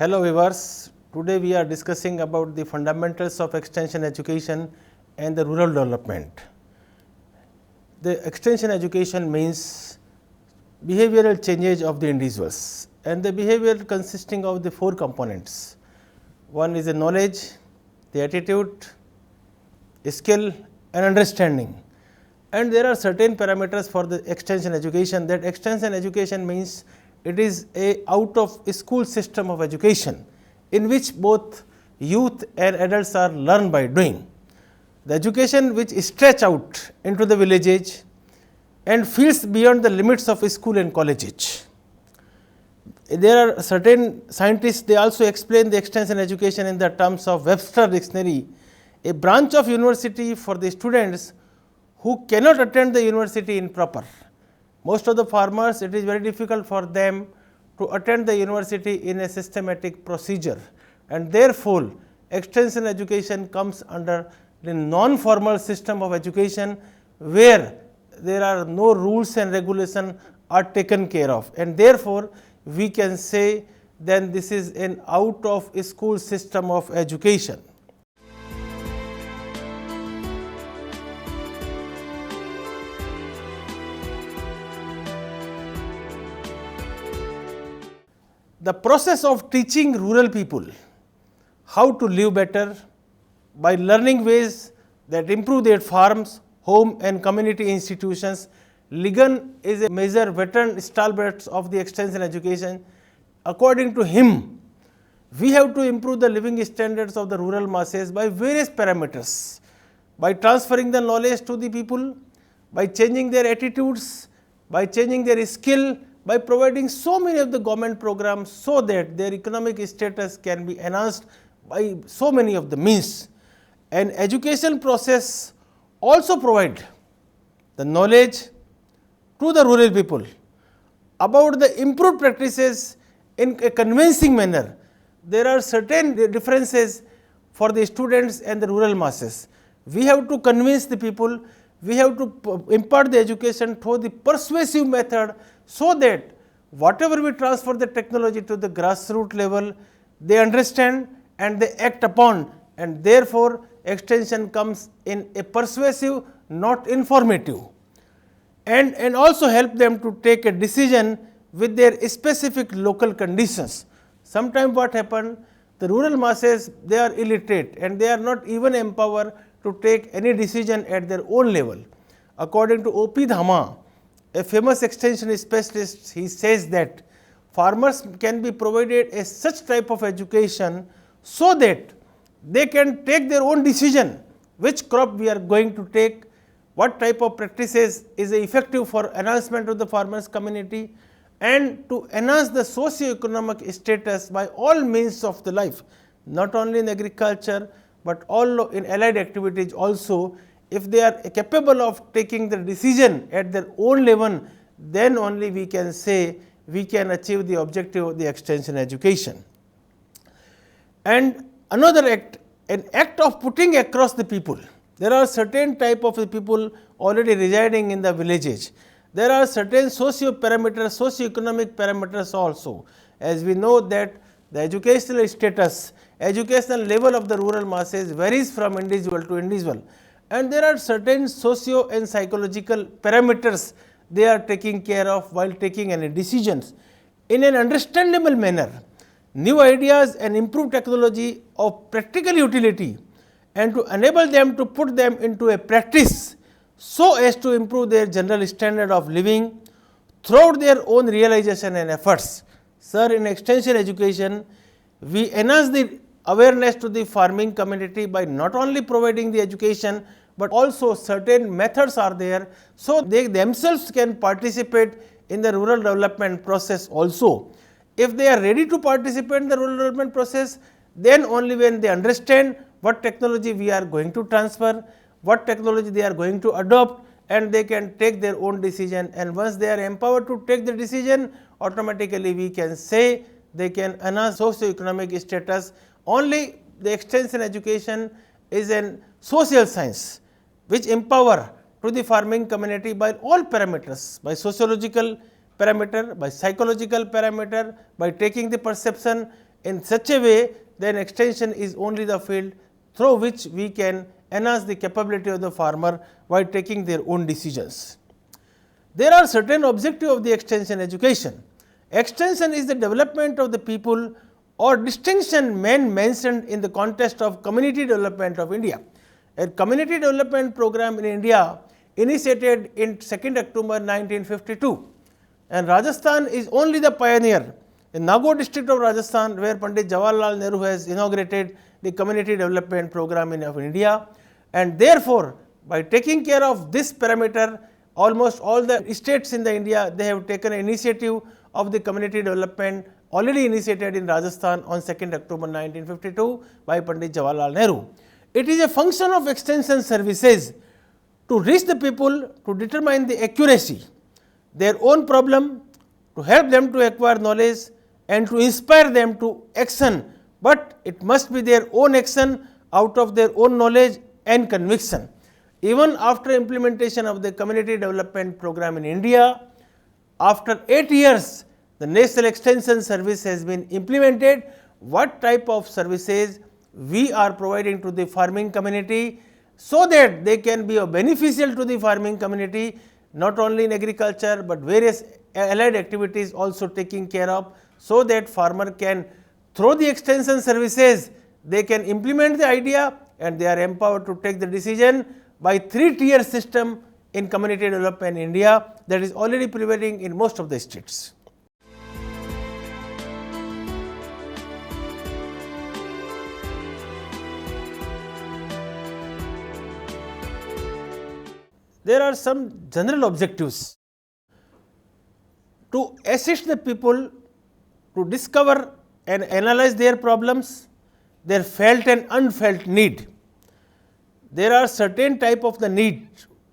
Hello viewers, today we are discussing about the fundamentals of extension education and the rural development. The extension education means behavioral changes of the individuals, and the behavior consisting of the four components. One is the knowledge, the attitude, skill and understanding. And there are certain parameters for the extension education. That extension education means it is a out of school system of education in which both youth and adults are learned by doing. The education which stretch out into the village age and fields beyond the limits of school and college age. There are certain scientists, they also explain the extension education in the terms of Webster dictionary, a branch of university for the students who cannot attend the university in proper. Most of the farmers, it is very difficult for them to attend the university in a systematic procedure, and therefore, extension education comes under the non-formal system of education where there are no rules and regulation are taken care of, and therefore, we can say then this is an out of school system of education. The process of teaching rural people how to live better by learning ways that improve their farms, home and community institutions. Ligon is a major veteran stalwart of the extension education. According to him, we have to improve the living standards of the rural masses by various parameters, by transferring the knowledge to the people, by changing their attitudes, by changing their skill, by providing so many of the government programs so that their economic status can be enhanced by so many of the means. And education process also provide the knowledge to the rural people about the improved practices in a convincing manner. There are certain differences for the students and the rural masses. We have to convince the people, we have to impart the education through the persuasive method, so that whatever we transfer the technology to the grassroots level, they understand and they act upon, and therefore, extension comes in a persuasive, not informative, and also help them to take a decision with their specific local conditions. Sometimes what happens, the rural masses, they are illiterate and they are not even empowered to take any decision at their own level. According to O.P. Dhama, a famous extension specialist, he says that farmers can be provided a such type of education so that they can take their own decision, which crop we are going to take, what type of practices is effective for enhancement of the farmers community, and to enhance the socio-economic status by all means of the life, not only in agriculture, but all in allied activities also. If they are capable of taking the decision at their own level, then only we can say we can achieve the objective of the extension education. And another act, an act of putting across the people. There are certain type of people already residing in the villages. There are certain socio-parameters, socio-economic parameters also. As we know that the educational status, educational level of the rural masses varies from individual to individual. And there are certain socio and psychological parameters they are taking care of while taking any decisions in an understandable manner. New ideas and improved technology of practical utility, and to enable them to put them into a practice so as to improve their general standard of living throughout their own realization and efforts. Sir, in extension education, we enhance the awareness to the farming community by not only providing the education, but also certain methods are there, so they themselves can participate in the rural development process also. If they are ready to participate in the rural development process, then only when they understand what technology we are going to transfer, what technology they are going to adopt, and they can take their own decision, and once they are empowered to take the decision, automatically we can say they can enhance socio-economic status. Only the extension education is an social science which empower to the farming community by all parameters, by sociological parameter, by psychological parameter, by taking the perception in such a way, then extension is only the field through which we can enhance the capability of the farmer while taking their own decisions. There are certain objectives of the extension education. Extension is the development of the people or distinction mentioned in the context of community development of India. A community development program in India initiated in 2nd October 1952, and Rajasthan is only the pioneer. In Nagaur district of Rajasthan, where Pandit Jawaharlal Nehru has inaugurated the community development program of India, and therefore, by taking care of this parameter, almost all the states in the India, they have taken an initiative of the community development already initiated in Rajasthan on 2nd October 1952 by Pandit Jawaharlal Nehru. It is a function of extension services to reach the people, to determine the accuracy, their own problem, to help them to acquire knowledge and to inspire them to action, but it must be their own action out of their own knowledge and conviction. Even after implementation of the community development program in India, after 8 years, the National Extension Service has been implemented. What type of services we are providing to the farming community, so that they can be beneficial to the farming community, not only in agriculture, but various allied activities also taking care of, so that farmer can, through the extension services, they can implement the idea and they are empowered to take the decision by 3-tier system in community development in India that is already prevailing in most of the states. There are some general objectives to assist the people to discover and analyze their problems, their felt and unfelt need. There are certain type of the need.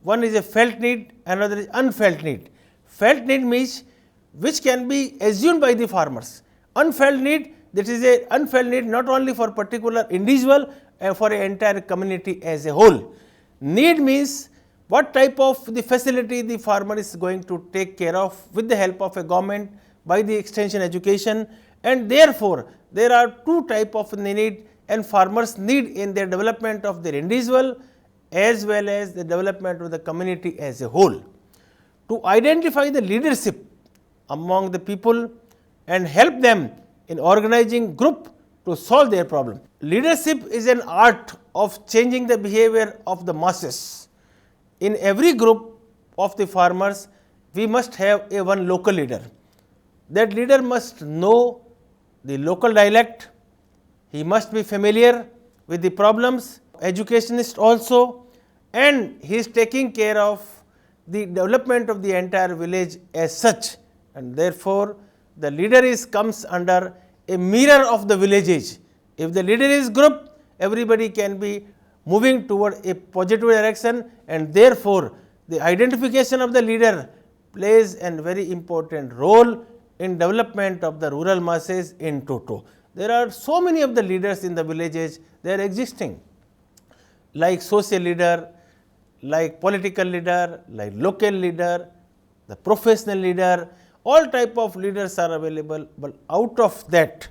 One is a felt need, another is unfelt need. Felt need means which can be assumed by the farmers. Unfelt need, that is a unfelt need not only for particular individual, for an entire community as a whole. Need means what type of the facility the farmer is going to take care of with the help of a government by the extension education, and therefore, there are two type of need, and farmers need in their development of their individual as well as the development of the community as a whole. To identify the leadership among the people and help them in organizing group to solve their problem. Leadership is an art of changing the behavior of the masses. In every group of the farmers, we must have a one local leader. That leader must know the local dialect, he must be familiar with the problems, educationist also, and he is taking care of the development of the entire village as such, and therefore, the leader comes under a mirror of the villages. If the leader is group, everybody can be moving toward a positive direction, and therefore, the identification of the leader plays a very important role in development of the rural masses in toto. There are so many of the leaders in the villages, they are existing, like social leader, like political leader, like local leader, the professional leader, all type of leaders are available, but out of that,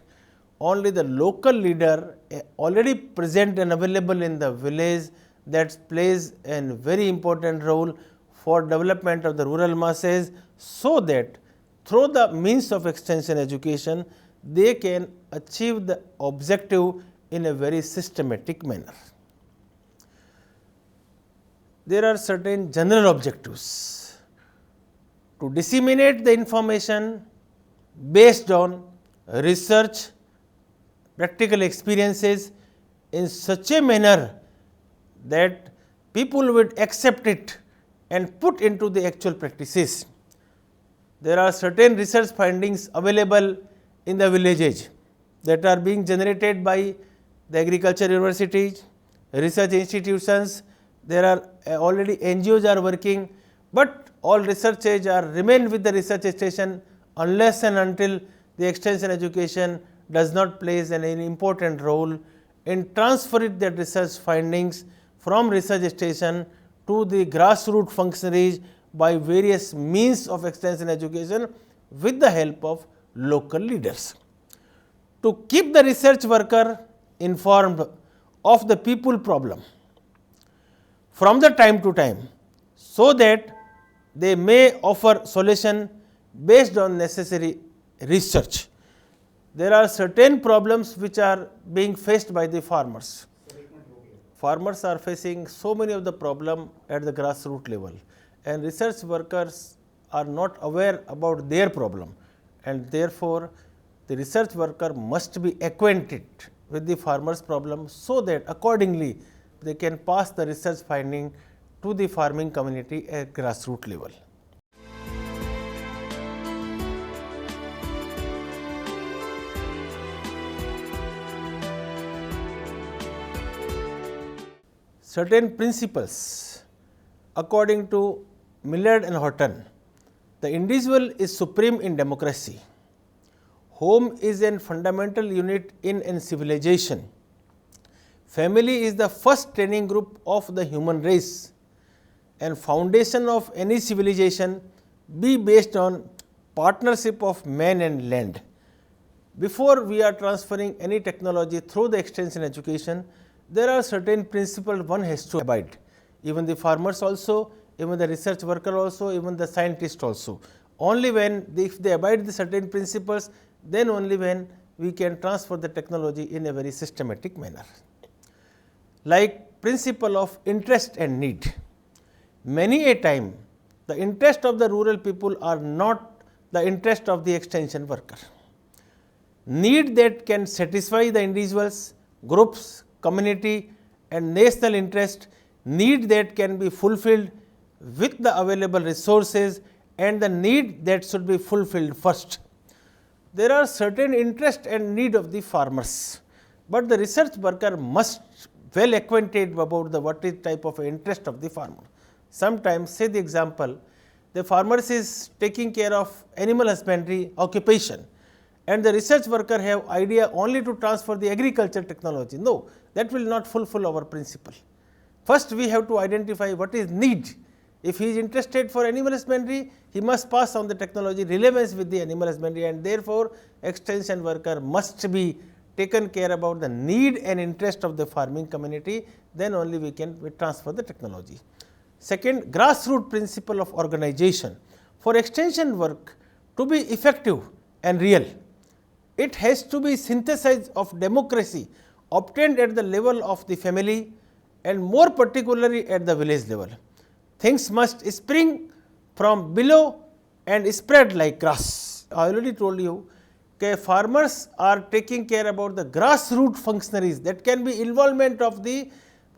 only the local leader already present and available in the village, that plays a very important role for development of the rural masses, so that through the means of extension education, they can achieve the objective in a very systematic manner. There are certain general objectives to disseminate the information based on research, practical experiences in such a manner that people would accept it and put into the actual practices. There are certain research findings available in the villages that are being generated by the agriculture universities, research institutions. There are already NGOs are working, but all researchers are remain with the research station unless and until the extension education does not play an important role in transferring the research findings from research station to the grassroots functionaries by various means of extension education with the help of local leaders. to keep the research worker informed of the people problem from the time to time, so that they may offer solution based on necessary research. There are certain problems which are being faced by the farmers. Farmers are facing so many of the problem at the grassroots level, and research workers are not aware about their problem, and therefore, the research worker must be acquainted with the farmers problem, so that accordingly they can pass the research finding to the farming community at grassroots level. Certain principles according to Millard and Horton. The individual is supreme in democracy. Home is a fundamental unit in a civilization. Family is the first training group of the human race, and foundation of any civilization be based on partnership of man and land. Before we are transferring any technology through the extension education, there are certain principles one has to abide. Even the farmers also, even the research worker also, even the scientist also. Only when if they abide the certain principles, then only when we can transfer the technology in a very systematic manner. Like principle of interest and need. Many a time the interest of the rural people are not the interest of the extension worker. Need that can satisfy the individuals, groups, community and national interest, need that can be fulfilled with the available resources, and the need that should be fulfilled first. There are certain interest and need of the farmers, but the research worker must well acquainted about the what is type of interest of the farmer. Sometimes say the example, the farmers is taking care of animal husbandry occupation, and the research worker have idea only to transfer the agriculture technology. No, that will not fulfill our principle. First we have to identify what is need. If he is interested for animal husbandry, he must pass on the technology relevance with the animal husbandry, and therefore, extension worker must be taken care about the need and interest of the farming community, then only we can transfer the technology. Second, grassroots principle of organization. For extension work to be effective and real, it has to be synthesis of democracy obtained at the level of the family and more particularly at the village level. Things must spring from below and spread like grass. I already told you that farmers are taking care about the grassroots functionaries, that can be involvement of the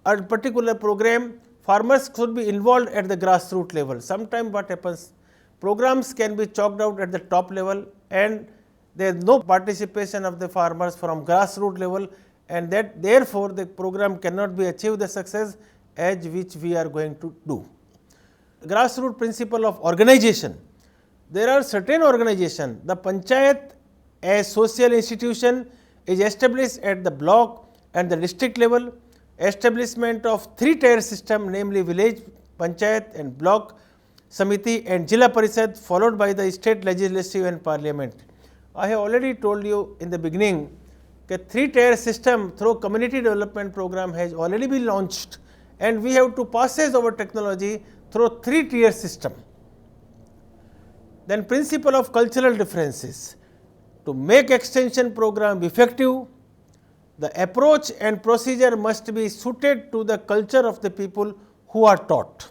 particular program. Farmers should be involved at the grassroots level. Sometimes what happens, programs can be chalked out at the top level and there is no participation of the farmers from grassroots level, and that therefore, the program cannot be achieved the success as which we are going to do. Grassroots principle of organization. There are certain organization, the panchayat as social institution is established at the block and the district level. Establishment of 3-tier system, namely village, panchayat and block, samiti and Jilla Parishad, followed by the state legislative and parliament. I have already told you in the beginning that 3-tier system through community development program has already been launched, and we have to passage our technology through 3-tier system. Then principle of cultural differences. To make extension program effective, the approach and procedure must be suited to the culture of the people who are taught.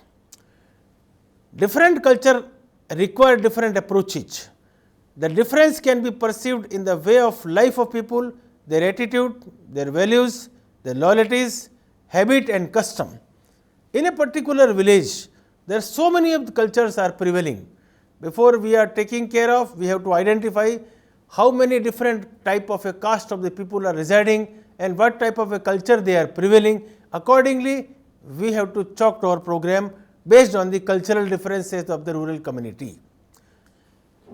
Different culture require different approaches. The difference can be perceived in the way of life of people, their attitude, their values, their loyalties, habit and custom. In a particular village, there are so many of the cultures are prevailing. Before we are taking care of, we have to identify how many different type of a caste of the people are residing and what type of a culture they are prevailing. Accordingly, we have to chalk our program based on the cultural differences of the rural community.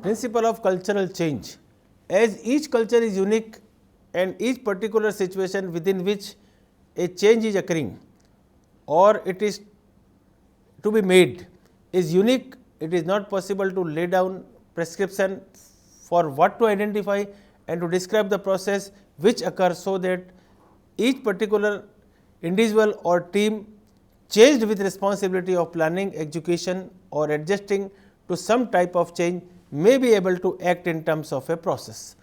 Principle of cultural change. As each culture is unique and each particular situation within which a change is occurring or it is to be made is unique, it is not possible to lay down prescription for what to identify and to describe the process which occurs so that each particular individual or team charged with responsibility of planning, execution or adjusting to some type of change may be able to act in terms of a process.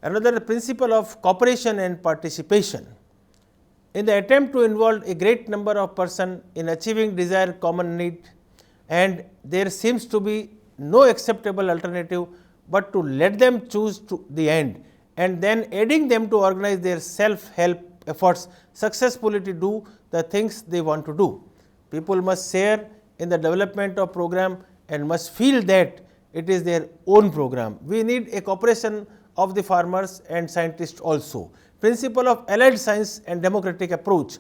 Another principle of cooperation and participation. In the attempt to involve a great number of persons in achieving desired common need, and there seems to be no acceptable alternative but to let them choose to the end and then aiding them to organize their self-help efforts successfully to do the things they want to do. People must share in the development of program and must feel that it is their own program. We need a cooperation of the farmers and scientists also. Principle of allied science and democratic approach.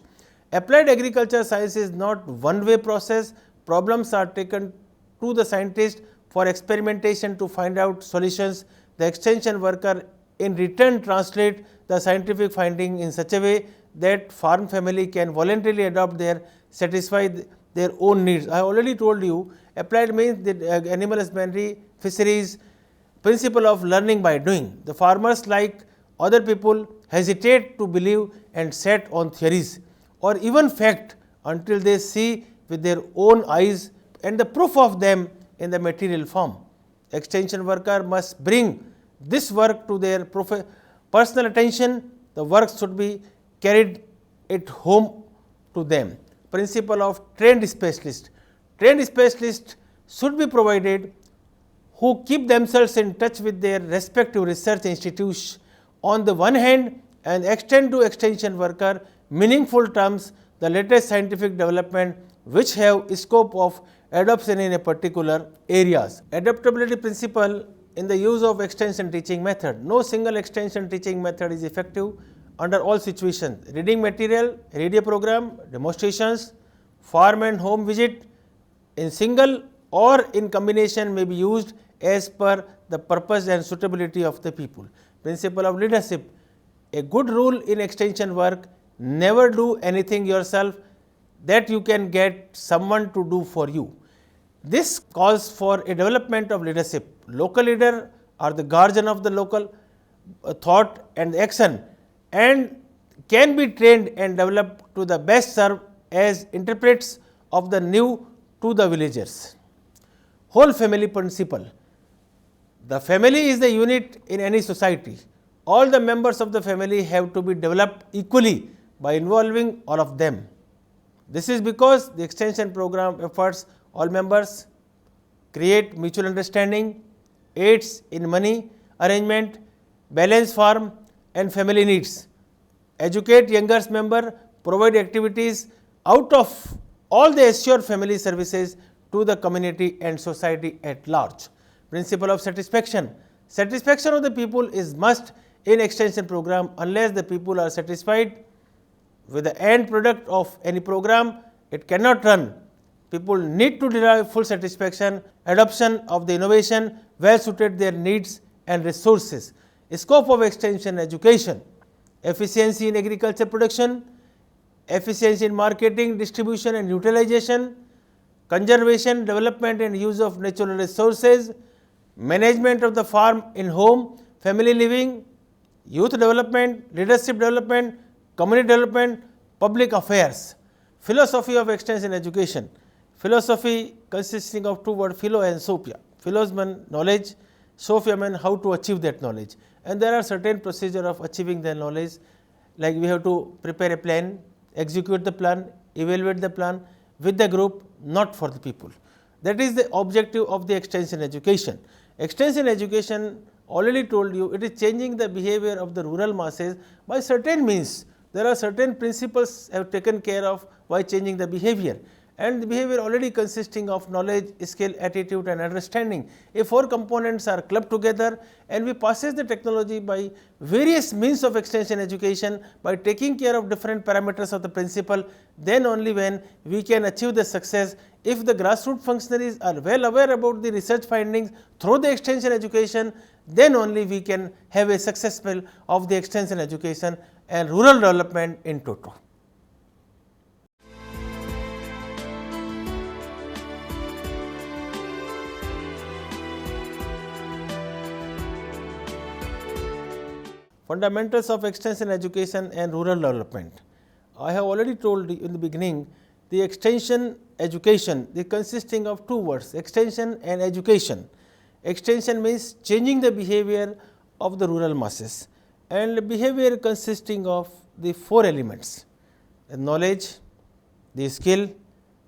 Applied agriculture science is not one-way process. Problems are taken to the scientist for experimentation to find out solutions. The extension worker in return translate the scientific finding in such a way that farm family can voluntarily adopt their satisfy their own needs. I already told you applied means the animal husbandry, fisheries, principle of learning by doing. The farmers, like other people, hesitate to believe and set on theories or even fact until they see with their own eyes and the proof of them in the material form. Extension worker must bring this work to their personal attention. The work should be carried at home to them. Principle of trained specialist. Trained specialists should be provided who keep themselves in touch with their respective research institutes on the one hand and extend to extension worker meaningful terms the latest scientific development which have scope of adoption in a particular areas. Adaptability principle in the use of extension teaching method. No single extension teaching method is effective under all situations. Reading material, radio program, demonstrations, farm and home visit in single or in combination may be used as per the purpose and suitability of the people. Principle of leadership. A good rule in extension work, never do anything yourself that you can get someone to do for you. This calls for a development of leadership. Local leader are the guardian of the local thought and action and can be trained and developed to the best serve as interprets of the new to the villagers. Whole family principle. The family is the unit in any society. All the members of the family have to be developed equally by involving all of them. This is because the extension program efforts all members, create mutual understanding, aids in money arrangement, balance farm and family needs, educate younger member, provide activities out of all the assured family services to the community and society at large. Principle of satisfaction. Satisfaction of the people is must in extension program. Unless the people are satisfied with the end product of any program, it cannot run. People need to derive full satisfaction, adoption of the innovation well suited their needs and resources. Scope of extension education, efficiency in agriculture production, efficiency in marketing, distribution and utilization, conservation, development and use of natural resources, management of the farm in home, family living, youth development, leadership development, community development, public affairs. Philosophy of extension education. Philosophy consisting of two words, philo and sophia. Philos means knowledge, sophia means how to achieve that knowledge. And there are certain procedure of achieving the knowledge, like we have to prepare a plan, execute the plan, evaluate the plan with the group, not for the people. That is the objective of the extension education. Extension education, already told you, it is changing the behavior of the rural masses by certain means. There are certain principles have taken care of by changing the behavior, and the behavior already consisting of knowledge, skill, attitude and understanding. If four components are clubbed together and we process the technology by various means of extension education by taking care of different parameters of the principle, then only when we can achieve the success. If the grassroots functionaries are well aware about the research findings through the extension education, then only we can have a successful of the extension education and rural development in toto. Fundamentals of extension education and rural development. I have already told you in the beginning, the extension education is consisting of two words, extension and education. Extension means changing the behavior of the rural masses, and behavior consisting of the four elements: the knowledge, the skill,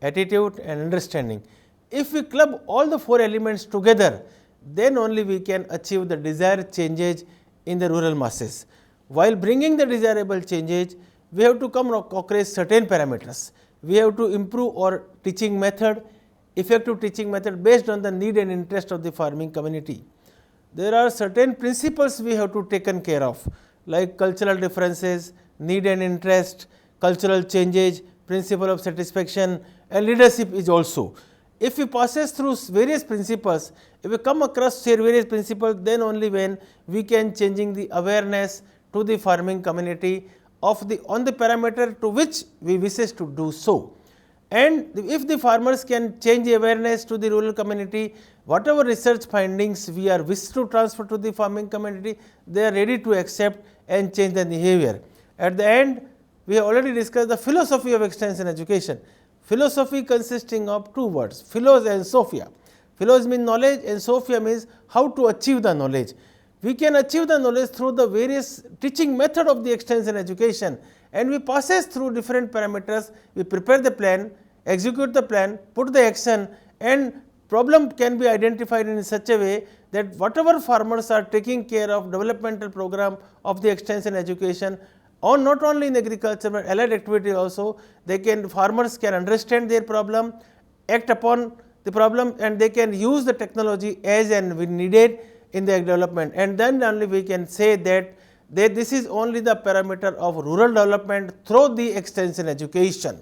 attitude and understanding. If we club all the four elements together, then only we can achieve the desired changes in the rural masses. While bringing the desirable changes, we have to come across certain parameters. We have to improve our teaching method, effective teaching method based on the need and interest of the farming community. There are certain principles we have to taken care of, like cultural differences, need and interest, cultural changes, principle of satisfaction, and leadership is also. If we passes through various principles, if we come across various principles, then only when we can changing the awareness to the farming community of the on the parameter to which we wishes to do so. And if the farmers can change the awareness to the rural community, whatever research findings we are wish to transfer to the farming community, they are ready to accept and change the behavior. At the end, we have already discussed the philosophy of extension education. Philosophy consisting of two words, philos and sophia. Philos means knowledge and sophia means how to achieve the knowledge. We can achieve the knowledge through the various teaching method of the extension education, and we passes through different parameters. We prepare the plan, execute the plan, put the action, and problem can be identified in such a way that whatever farmers are taking care of developmental program of the extension education, or not only in agriculture but allied activity also, they can farmers can understand their problem, act upon the problem, and they can use the technology as and when needed in the development, and then only we can say that this is only the parameter of rural development through the extension education.